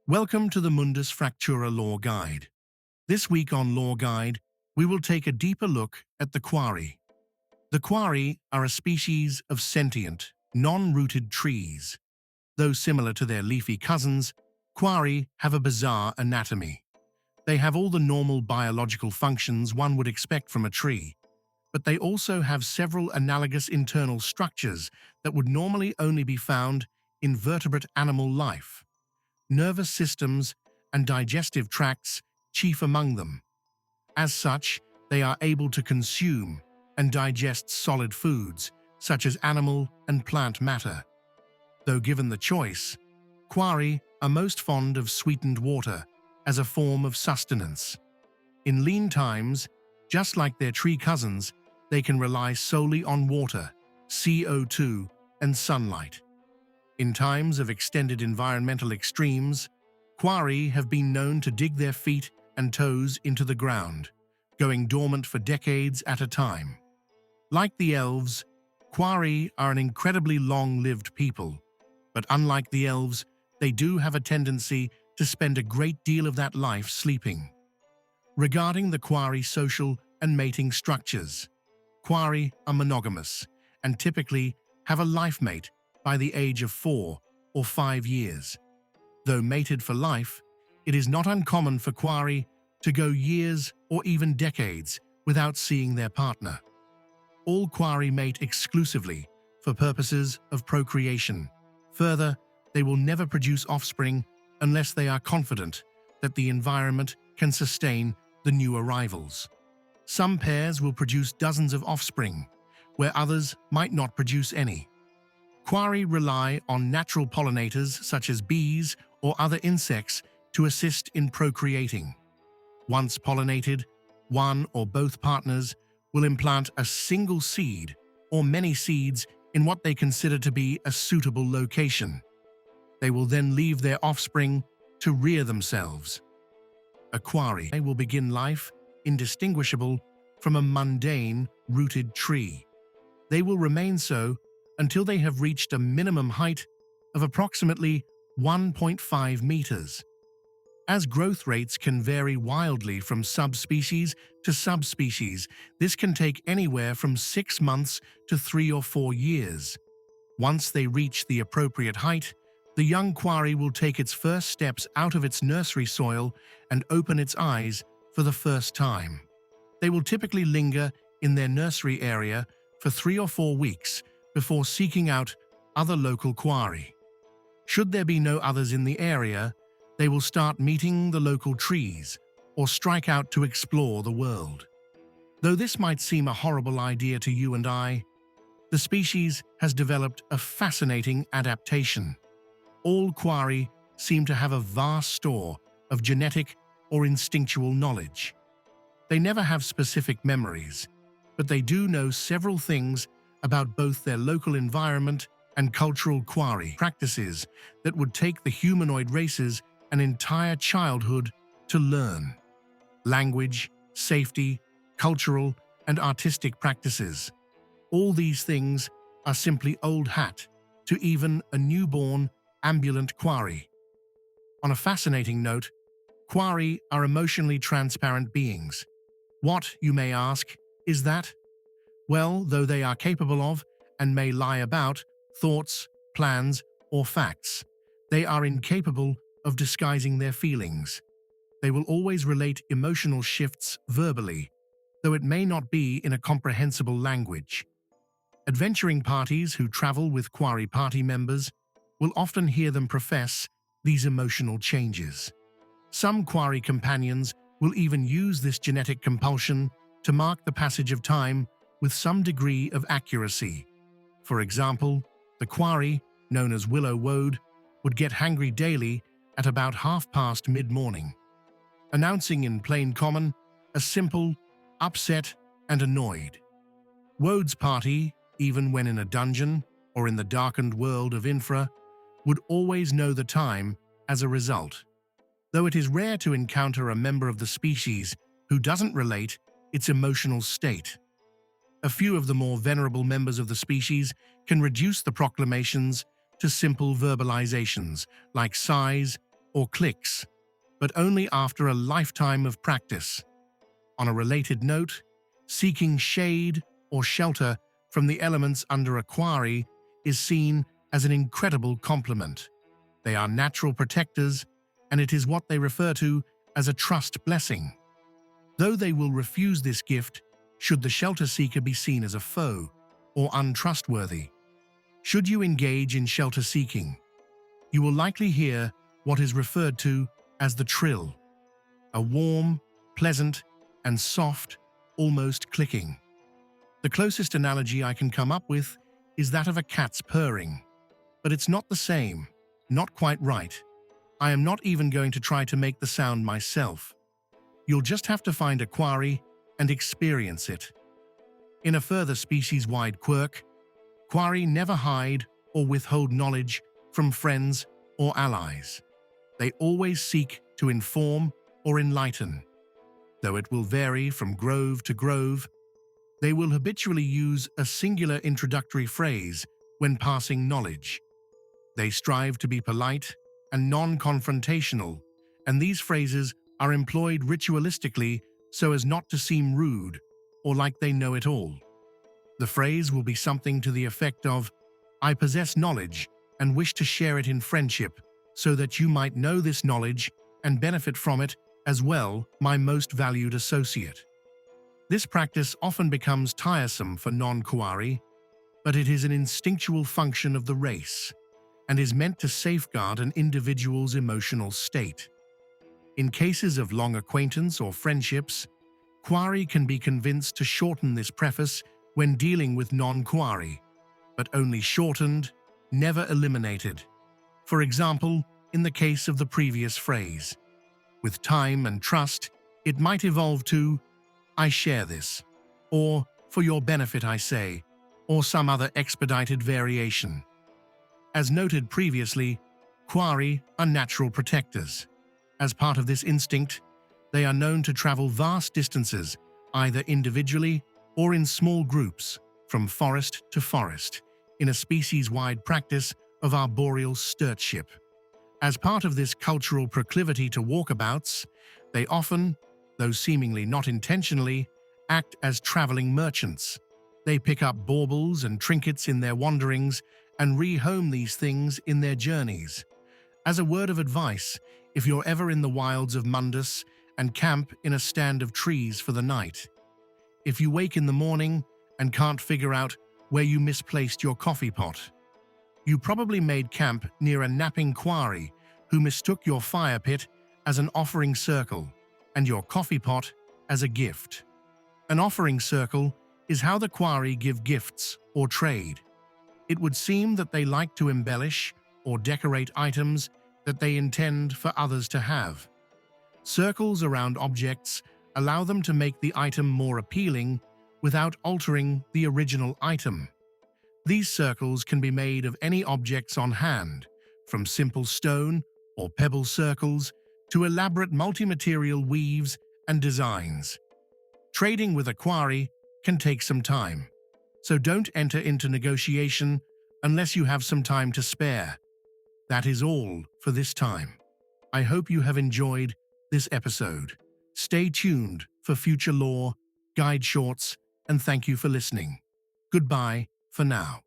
Welcome to the Mundus Fractura Lore Guide. This week on Lore Guide, we will take a deeper look at the Kuari. The Kuari are a species of sentient, non-rooted trees. Though similar to their leafy cousins, Kuari have a bizarre anatomy. They have all the normal biological functions one would expect from a tree, but they also have several analogous internal structures that would normally only be found in vertebrate animal life. Nervous systems and digestive tracts chief among them. As such, they are able to consume and digest solid foods, such as animal and plant matter. Though given the choice, Kuari are most fond of sweetened water as a form of sustenance. In lean times, just like their tree cousins, they can rely solely on water, CO2, and sunlight. In times of extended environmental extremes, Kuari have been known to dig their feet and toes into the ground, going dormant for decades at a time. Like the elves, Kuari are an incredibly long-lived people, but unlike the elves, they do have a tendency to spend a great deal of that life sleeping. Regarding the Kuari social and mating structures, Kuari are monogamous and typically have a life mate by the age of 4 or 5 years. Though mated for life, it is not uncommon for Kuari to go years or even decades without seeing their partner. All Kuari mate exclusively for purposes of procreation. Further, they will never produce offspring unless they are confident that the environment can sustain the new arrivals. Some pairs will produce dozens of offspring, where others might not produce any. Kuari rely on natural pollinators such as bees or other insects to assist in procreating. Once pollinated, one or both partners will implant a single seed or many seeds in what they consider to be a suitable location. They will then leave their offspring to rear themselves. A Kuari will begin life indistinguishable from a mundane, rooted tree. They will remain so until they have reached a minimum height of approximately 1.5 meters. As growth rates can vary wildly from subspecies to subspecies, this can take anywhere from 6 months to 3 or 4 years. Once they reach the appropriate height, the young Kuari will take its first steps out of its nursery soil and open its eyes for the first time. They will typically linger in their nursery area for 3 or 4 weeks before seeking out other local Kuari. Should there be no others in the area, they will start meeting the local trees or strike out to explore the world. Though this might seem a horrible idea to you and I, the species has developed a fascinating adaptation. All Kuari seem to have a vast store of genetic or instinctual knowledge. They never have specific memories, but they do know several things about both their local environment and cultural Kuari practices that would take the humanoid races an entire childhood to learn. Language, safety, cultural, and artistic practices. All these things are simply old hat to even a newborn, ambulant Kuari. On a fascinating note, Kuari are emotionally transparent beings. What, you may ask, is that? Well, though they are capable of, and may lie about, thoughts, plans, or facts, they are incapable of disguising their feelings. They will always relate emotional shifts verbally, though it may not be in a comprehensible language. Adventuring parties who travel with Kuari party members will often hear them profess these emotional changes. Some Kuari companions will even use this genetic compulsion to mark the passage of time with some degree of accuracy. For example, the Kuari, known as Willow Woad, would get hangry daily at about half-past mid-morning, announcing in plain common a simple, upset and annoyed. Woad's party, even when in a dungeon or in the darkened world of Infra, would always know the time as a result. Though it is rare to encounter a member of the species who doesn't relate its emotional state. A few of the more venerable members of the species can reduce the proclamations to simple verbalizations like sighs, or clicks, but only after a lifetime of practice. On a related note, seeking shade or shelter from the elements under a quarry is seen as an incredible compliment. They are natural protectors, and it is what they refer to as a trust blessing. Though they will refuse this gift should the shelter seeker be seen as a foe or untrustworthy. Should you engage in shelter seeking, you will likely hear what is referred to as the trill, a warm, pleasant, and soft, almost clicking. The closest analogy I can come up with is that of a cat's purring. But it's not the same, not quite right. I am not even going to try to make the sound myself. You'll just have to find a quarry and experience it. In a further species-wide quirk, quarry never hide or withhold knowledge from friends or allies. They always seek to inform or enlighten. Though it will vary from grove to grove, they will habitually use a singular introductory phrase when passing knowledge. They strive to be polite and non-confrontational, and these phrases are employed ritualistically so as not to seem rude or like they know it all. The phrase will be something to the effect of, "I possess knowledge and wish to share it in friendship, so that you might know this knowledge and benefit from it as well, my most valued associate." This practice often becomes tiresome for non-Kuari, but it is an instinctual function of the race and is meant to safeguard an individual's emotional state. In cases of long acquaintance or friendships, Kuari can be convinced to shorten this preface when dealing with non-Kuari, but only shortened, never eliminated. For example, in the case of the previous phrase. With time and trust, it might evolve to, "I share this," or "for your benefit I say," or some other expedited variation. As noted previously, Kuari are natural protectors. As part of this instinct, they are known to travel vast distances, either individually or in small groups, from forest to forest, in a species-wide practice of arboreal stewardship. As part of this cultural proclivity to walkabouts, they often, though seemingly not intentionally, act as traveling merchants. They pick up baubles and trinkets in their wanderings and rehome these things in their journeys. As a word of advice, if you're ever in the wilds of Mundus and camp in a stand of trees for the night, if you wake in the morning and can't figure out where you misplaced your coffee pot, you probably made camp near a napping quarry who mistook your fire pit as an offering circle and your coffee pot as a gift. An offering circle is how the quarry give gifts or trade. It would seem that they like to embellish or decorate items that they intend for others to have. Circles around objects allow them to make the item more appealing without altering the original item. These circles can be made of any objects on hand, from simple stone or pebble circles to elaborate multi-material weaves and designs. Trading with a quarry can take some time, so don't enter into negotiation unless you have some time to spare. That is all for this time. I hope you have enjoyed this episode. Stay tuned for future lore, guide shorts, and thank you for listening. Goodbye for now.